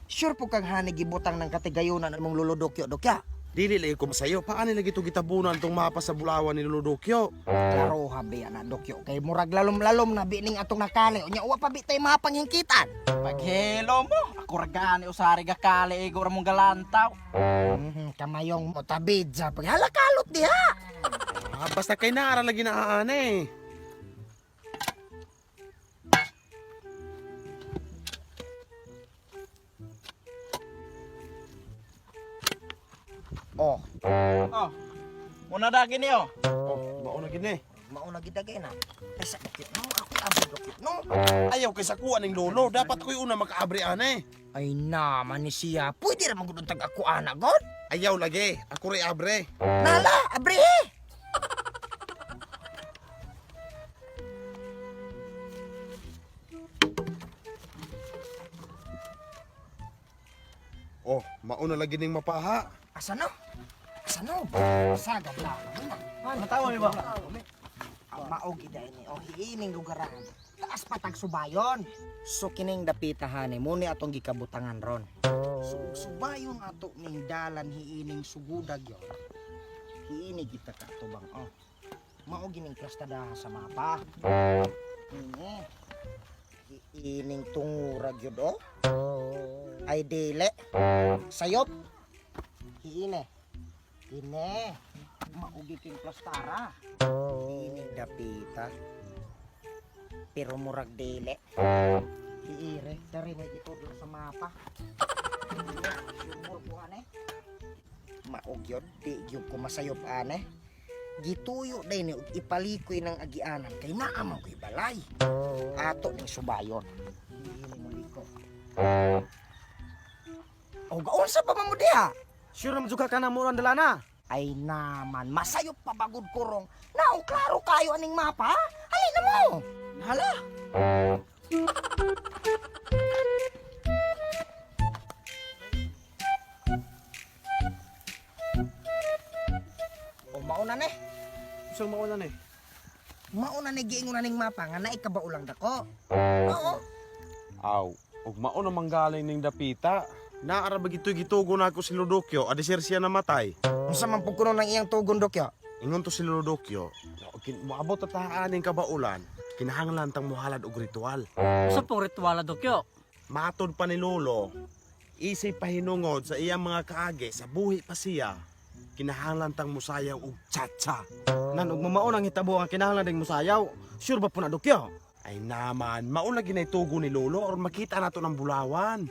Sure po kang hani gibutang ng katigayunan mong luludokyo, dokya. Dili lagi ko masayo. Paano lagi ito gitabunan tong mapa sa bulawan ni Luludokyo? Klaro habi na dokyo kay murag lalom-lalom na bining atong nakali. Unya uwa pa bitay mapanghingkitan. Paghelo mo, ako ragani usari gakali igor mong galantaw. Kamayong mo tabid sa paghalakalot diha. Basta kay naara lagi na aane. Oh, Oh, muna dagi niyo. Mauna gini. mauna gidagay na. Kaysa dokyo no, ako abot dokyo no. Ayaw kay sakuan ning lolo. Dapat ko'y una makaabri ane. Ay naman ni siya. Pwede ra magudon tag ako ana god. Ayaw lagi. Ako rin abre. Nala, abri. Oh, mauna lagi ning mapaha. Asa no? Asa no? Sagad lang. Matawa mi ba? Maog iday ni o hiining lugaran. Taas patag subayon. So kining dapitahan mo ni atong gikabutangan ron. So subayon ato ning dalan hiining sugudag yon. Hiini kita ka tubang oh. Maog gining plastada sa mapa. Ini. Hiining tungurag yun oh. Ay dile. Sayop. Hiine. Hine. Maugi king plastara. Hiining dapita. Pero murag dile. Hiire. Dari may itudlo sa mapa. Sumur ko ane. Maog yun. Di yung kumasayop ane. Gituyo day ni ipalikoy ng agianan kay naamaw kay balay. Ato ning subayon. Hiini mo liko. O gaon sa pamamudiha. Sure naman juga ka na murang dalana. Ay naman, masayop pa bagod kurong. Nao, klaro kayo aning mapa. Halin na mo. Hala. O mauna ne. Saan mauna ni? Mauna ne giingon aning mapa nga naikabaulang dako. Oo. Aw, ug mauna manggaling ning dapita. Naara ba gitugo na ako si Luludokyo, adisir siya namatay. Unsa man pug kuno ng iyang tugon dokyo? Ingon to si Luludokyo, moabot at haaning kabaulan, kinahanglan tang muhalad og ritual. Sa pong ritual dokyo. Matod pa ni Lolo, isip pahinungod sa iyang mga kaage sa buhi pa siya, kinahanglan tang musayaw og cha-cha. Nan ug mamaon ang hitabo ang kinahanglan ding musayaw. Sure ba po na dokyo? Ay naman, mauna ginaytugo ni Lolo or makita nato ng bulawan.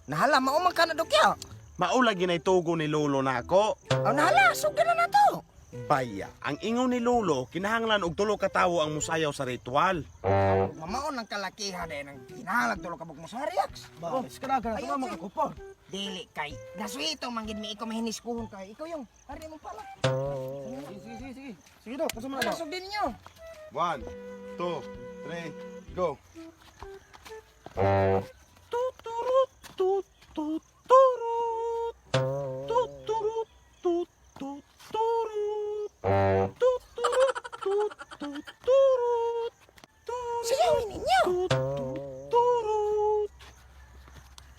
Nahala, maumang ka na dokyo. Maula ginaytugo ni Lolo nako. O nahala, sugdan na to. Baya, ang ingon ni Lolo, kinahanglan og tulo ka tawo ang musayaw sa ritual. Mamaon ng kalakihan eh, ng kinahalag tulo kabog mo sa reacts. Ba, iskaraga na Ayun, tumama sir. ko po. Dili kay, gasuito manggid mi ikaw mahiniskuhon kay. Ikaw yung, hari mo pala. Sige. Sige dok, kasama na daw. Sugdin ninyo. 1, 2, 3, go. Tuturut, tuturut. Tuturut, tuturut. Tuturut, tuturut. Siyawin ninyo. Tuturut.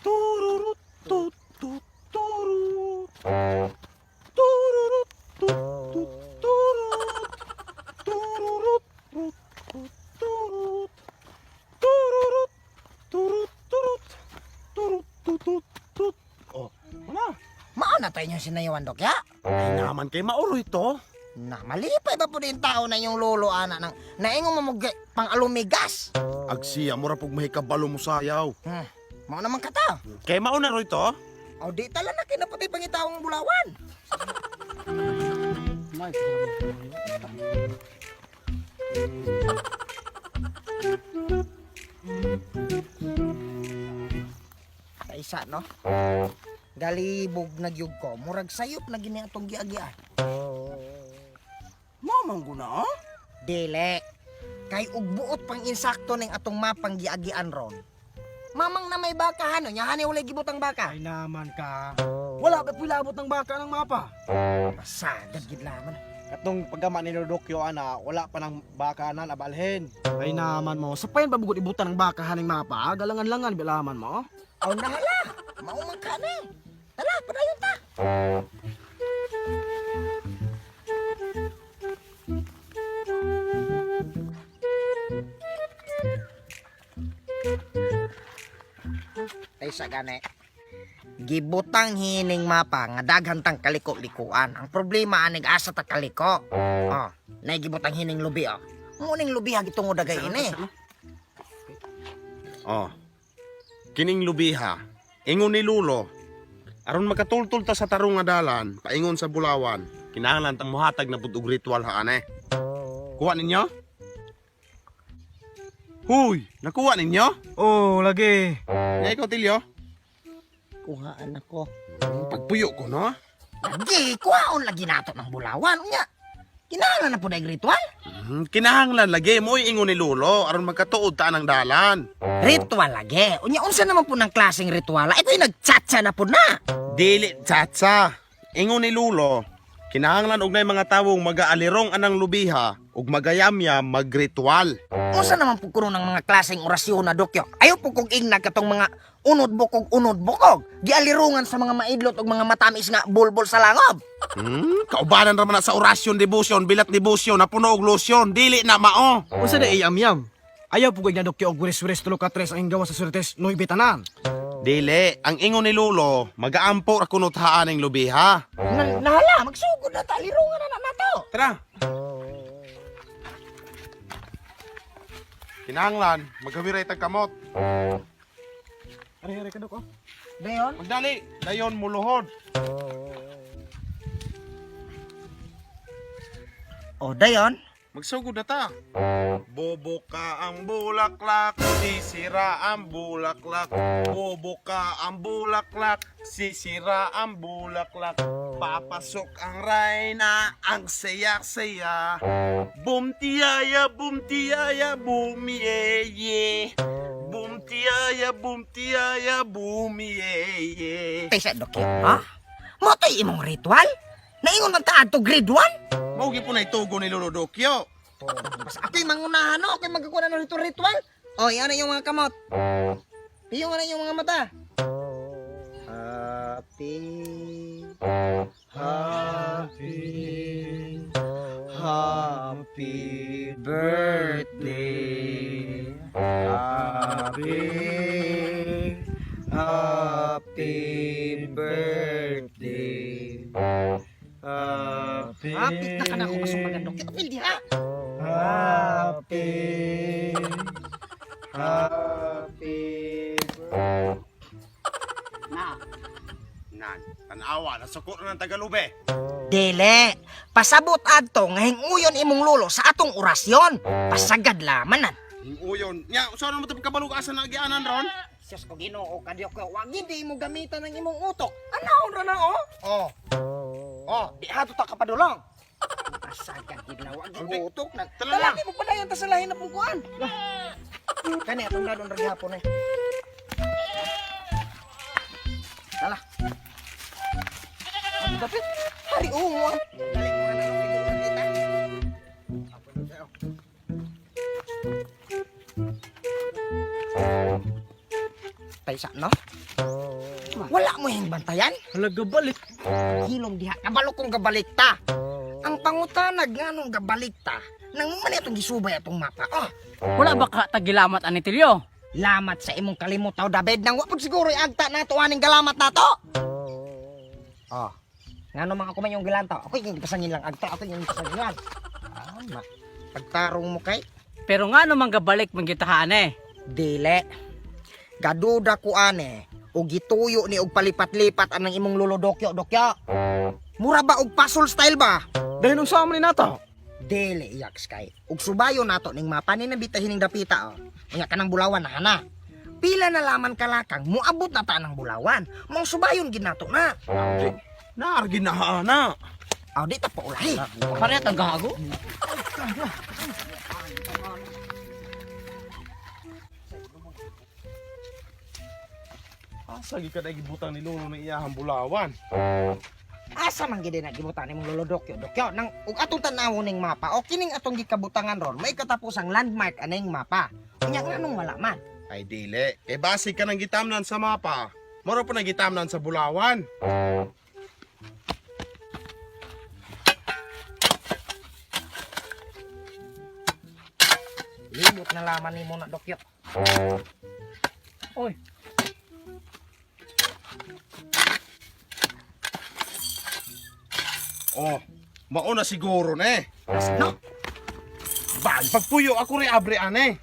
Tururut, tuturut. Tururut, tuturut. Tururut, tuturut. Tururut, turut, turut. Turut, tutut, tut. Oh, wala. Maon na tayo niyong sinayawan dokya. Ay naman kay mauro ito. Na malipay ba po din tao na yung lolo ana nang naingong mamugay pang alumigas. Agsiya, mura pag mahikabalo mo sayaw. Mao naman kata. Kay mauna ro ito. O di tala na kinapatay pangitawang bulawan. Kaisa no? Galibog nagyug ko, murag sayop na gini atong giagyan. Mamang guna? Dile. Kay ug buot pang insakto ning atong mapang giagian ron. Mamang na may baka nya hani ulay gibot ang baka. Ay naman ka. Wala ba pilabot ng baka ng mapa? Pasagad gid laman. atong pagama ni Rodokyo ana, wala pa ng baka na nabalhin. Ay naman mo, sa payan babugot ibutan ng baka haning mapa, galangan-langan bilaman mo. Aw nahala. Maumang ka na. Tara, padayon ta. Tay sa gani. Gibutang hining mapa nga daghan tang kaliko-likuan. Ang problema anig asa ta kaliko. Oh, nay gibutang hining lubi oh. Muning lubi ha gitungod dagay ini. Oh. Kining lubiha. Ingon ni Lulo. Aron makatultul ta sa tarong nga dalan, paingon sa Bulawan. Kinahanglan tang muhatag na pud og ritual ha ane. Kuha ninyo? Huy, nakuha ninyo? Oh, lagi. Nya ikaw Tilyo? Kuhaan ako. Pagpuyo ko no. Lagi, kuhaon lagi nato ng Bulawan. Unya, kinahanglan na po na ritual. Kinahanglan lagi mo ingon ni Lulo aron magkatuod ta ng dalan. Ritual lagi. Unya, unsa naman po ng klaseng ritual? Ito'y nagtsatsa na po na. Dili tsatsa. Ingon ni Lulo, kinahanglan og nay mga tawong magaalirong anang lubiha ug magayamya magritual. Unsa naman po kuno ng mga klaseng orasyon na dokyo? Ayaw po kong ignag katong mga unod bukog. Gialirungan sa mga maidlot ug mga matamis nga bulbol sa langob. Kaubanan ra man na sa orasyon, debosyon, bilat debosyon, napuno og losyon, dili na mao. Unsa na iyam-yam? Ayaw po na dokyo og wiris-wiris tulo ka tres ang gawa sa surtes no ibitanan. Dili, ang ingon ni Lulo, magaampo ra kunot haaning lubiha. Nahala, magsugod na ta. Alirungan na nato. Tara. Kinahanglan, maghawiray tag kamot. Ari-ari ka dok oh. Dayon, Magdali, dayon muluhod. o dayon. Magsugod na ta. Bobo ka ang bulaklak, sisira ang bulaklak. Bobo ka ang bulaklak, sisira ang bulaklak. Papasok ang rayna, ang saya-saya. Bumtiyaya, bumiyeye. Bumtiyaya, bumiyeye. Tay sa dokyo, ha? Mo to'y imong ritual? Naingon man ta adto grade 1? Maugi po na itugo ni Lolo Dokyo. Basta ako'y mangunahan no, ako'y magkakuha na ritual. O, yan na yung mga kamot. Yung na yung mga mata. Happy birthday. Happy birthday. Hapit na ka na ako masumbagan dokyo. Apil di ha? Nan, tanawa, nasuko na ng Tagalube. Dele, pasabot adto nga hinguyon imong lolo sa atong orasyon. Pasagad lamanan. Hinguyon. Nya, saan mo ito pagkabalugasan na agianan ron? Diyos ko Ginoo kadyo ko, wag hindi mo gamitan ng imong utok. Anahon ra na oh. Oh, di hato ta kapadulong. Pasagad gidlaw wag Hindi. utok na. Tala lang. Talaki mo padayon ta sa lahi na pungkuan. Kani atong dadon ra gihapon eh. Tala. Ano dapat? Hari ungon. Dali mo na ng video kita. Apa na tayo? Paisa no? Wala mo yung bantayan? Halaga balik. Hilom diha, kabalo kong gabalik ta. Ang pangutanag nga nung gabalik ta, nang man itong gisubay atong mapa. Oh, Wala ba ka tagilamat ani Tilyo? lamat sa imong kalimutaw, David, nang wapod siguro agta na to, aning galamat na to. Oh, nga nung mga kumain yung gilantaw, ako yung pasangin lang agta, ako yung pasangin lang. Tama. Pagtarong mo kay, Pero nga naman gabalik man gitahaan eh. dile. Gaduda ko ane, o gituyo ni og palipat-lipat anang imong lulodokyo, dokyo. Mura ba og puzzle style ba? Dahil nung sa amin ni nato. Dele iyak kay. Ug subayo nato ning mapanin na bitahin ning dapita oh. Unya kanang Bulawan na hana. Pila na laman kalakang muabot na ta nang Bulawan. Mong subayon gid nato na. Naargi na hana. Aw di ta pa ulahi. Parehas ang gago. Asa gi ka na gibutang ni Lolo ng iyahang Bulawan. asa man gid na gibutan nimong lolo Dokyo nang ug atong tan-awon ning mapa o kining atong gikabutangan ron may katapusang landmark aning mapa. Unya nganong wala man? Ay dili, kay base ka ng gitamnan sa mapa. Moro pa nagitamnan sa Bulawan. Limot na laman nimo na Dokyo. Oy, Oh, mauna siguro na No, Bag, pagpuyo ako rin abre ane.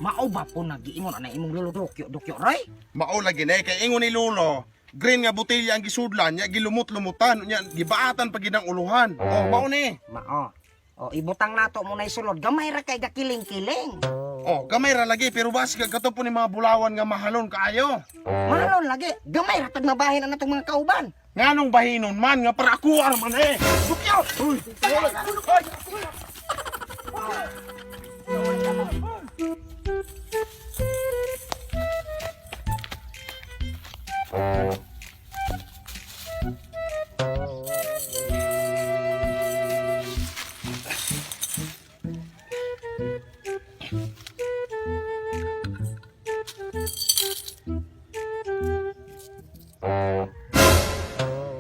mao ba po nagiingon ana imong lolo Dokyo ray? Mao lagi na kay ingon ni Lolo. Green nga botelya ang gisudlan, nya gilumot-lumutan, nya gibaatan pa gid ang uluhan. Oh, mao ni. Mao. O ibutang nato mo na isulod gamay ra kay gakiling-kiling. Oh, gamay ra lagi pero basi kag katupon ni mga Bulawan nga mahalon kaayo. Malon lagi, gamay ra tag mabahin na natong mga kauban. Nganong bahinon man nga para ako man eh. Dokyo!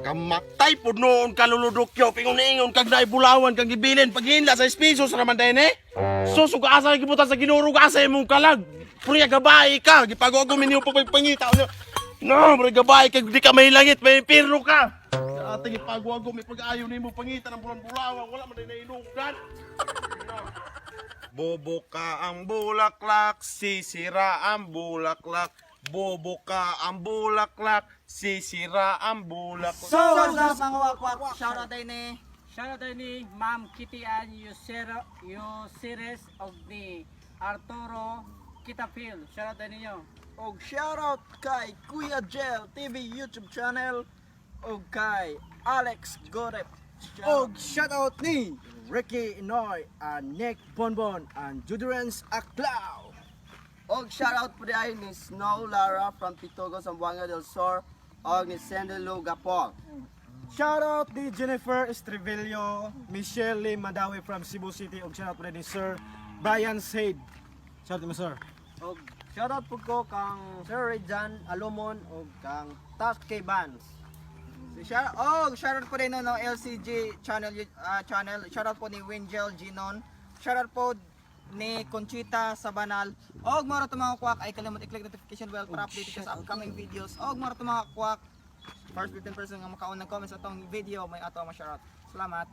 Kamatay po noon kaluludokyo pingon-ingon kag naay Bulawan kag gibilin paghinla sa espisos ra man din eh. Susug asa gibutan sa ginurog asa imong kalag. Puriya gabay ka, gipagogo minyo pa pangita. No, puriya gabay kag di ka may langit, may pirno ka. Sa ating ipagwago may pag-ayo nimo pangita ng Bulawan, wala man din nainugan. Bobo ka ang bulaklak, sisira ang bulaklak. Bobo ka ang bulaklak, sisira ang bulaklak. Shoutout tayo ni shoutout ni Ma'am Kitty Ann Yuseres of the Arturo Kitapil. Shoutout ninyo. og shoutout kay Kuya Jel TV YouTube channel og kay Alex Gorep. Og shoutout ni Ricky Inoy and Nick Bonbon and Judurance Aklao. Og shoutout po ay ni Snow Lara from Pitogo, Zamboanga del Sur og ni Sendelo Gapol. Shoutout ni Jennifer Estrivello, Michelle Lim Madawi from Cebu City og shoutout po ni Sir Brian Said. Shoutout mo sir. Og shoutout po ko kang Sir Rejan Alomon og kang Taske Vans. Shoutout po rin no LCG channel. Shoutout po ni Wingel Ginon. Shoutout po ni Conchita Sabanal. Og maro to mga kwak ay kalimot i-click notification bell para update ka sa upcoming videos. Og maro to mga kwak first 15% nga makaon ng comments atong video may ato ma-shoutout. Salamat.